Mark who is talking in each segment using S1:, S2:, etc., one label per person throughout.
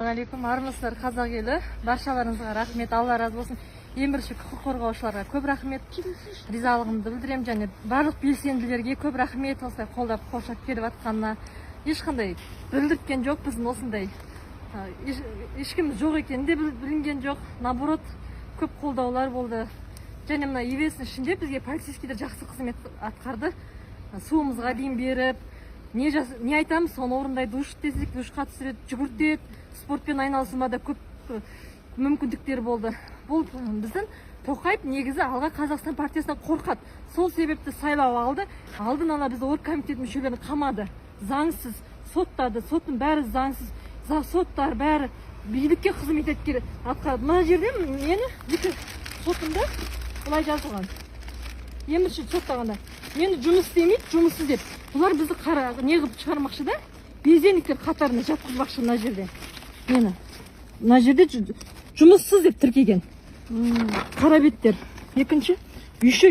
S1: Ассалаумағалейкум, армысыздар қазақ елі. Баршаларыңызға рахмет, Алла разы болсын. Ең бірінші құқық қорғаушыларға көп рахмет. Ризалығымды білдіремін, және барлық белсенділерге көп рахмет, осылай қолдап қоршап келіп жатқанына. Ешқандай білдірткен жоқ, біздің осындай ешкім жоқ екені де білінген жоқ. Наоборот, көп қолдаулар болды. Және мына ивестің ішінде бізге полицейскийлер жақсы қызмет атқарды. Суымызға дейін беріп, не айтамыз, соны орындайды. Душ десек, душқа түсіреді, жүгіртеді, спортпен айналысуға да көп мүмкіндіктер болды. Бұл біздің Тоқаев негізі Алға Қазақстан партиясынан қорқады. Сол себепті сайлау алды. Алдын ала бізді оргкомитет мүшелерін қамады. Заңсыз соттады. Соттың бәрі заңсыз. Соттар бәрі билікке қызмет еткені атқарады. Мына жерде мені сотымда былай жазылған. Емірші соттағанда мені жұмыс істемейді, жұмыссыз деп. Бұлар бізді неғып шығармақшы да, безденіктер қатарына жатқызбақшы мына жерде. Мені мына жерде жұмыссыз деп тіркеген. Қара беттер. Екінші, еще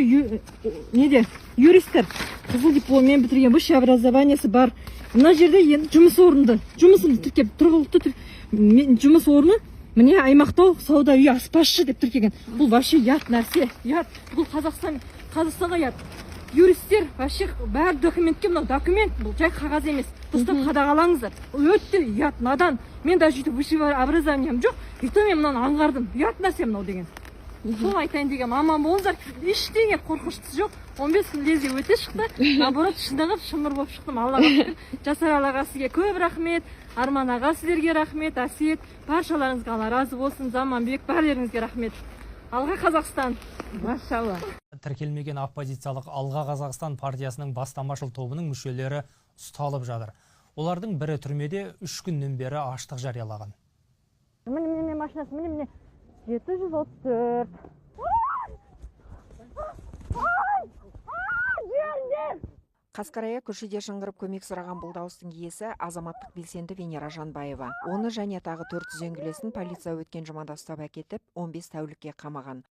S1: неде юристтер қызыл дипломмен бітірген, высшее образованиесі бар. Мына жерде енді жұмыс орынды, жұмысымды тіркеп, тұрғылықты жұмыс орны, міне аймақтау сауда үйі аспазшы деп тіркеген. Бұл вообще ят нәрсе, ят. Бұл Қазақстанға ят. Юристтер вообще бәрі документке, мынау документ, бұл жай қағаз емес. Дұрыстап қадағалаңыздар. Өтті ят, надан. Мен даже өйтіп высшее образованием жоқ. Өйтіп мен мынаны аңғардым. Ят нәрсе мынау деген. Сол айтайын деген, аман болыңыздар. Ештеңе қорқыныштысы жоқ. 15 күн лезде өте шықты. Наоборот, шынығып, шымыр болып шықтым. Аллаға шүкір. Жасар Аллаға сізге көп рахмет. Арман аға сіздерге рахмет. Әсет, баршаларыңызға Алла разы болсын. Заманбек, барларыңызға рахмет. Алға Қазақстан. Машалла.
S2: Тіркелмеген оппозициялық Алға Қазақстан партиясының бастамашыл тобының мүшелері ұсталып жатыр. Олардың бірі түрмеде 3 күннен бері аштық жариялаған.
S1: Міне машинасы, міне 734.
S3: Қасқарая көшеде шыңғырып көмек сұраған бұл дауыстың иесі азаматтық белсенді Венера Жанбаева. Оны және тағы 4 үзеңгілесін полиция өткен жұмада ұстап әкетіп, 15 тәулікке қамаған.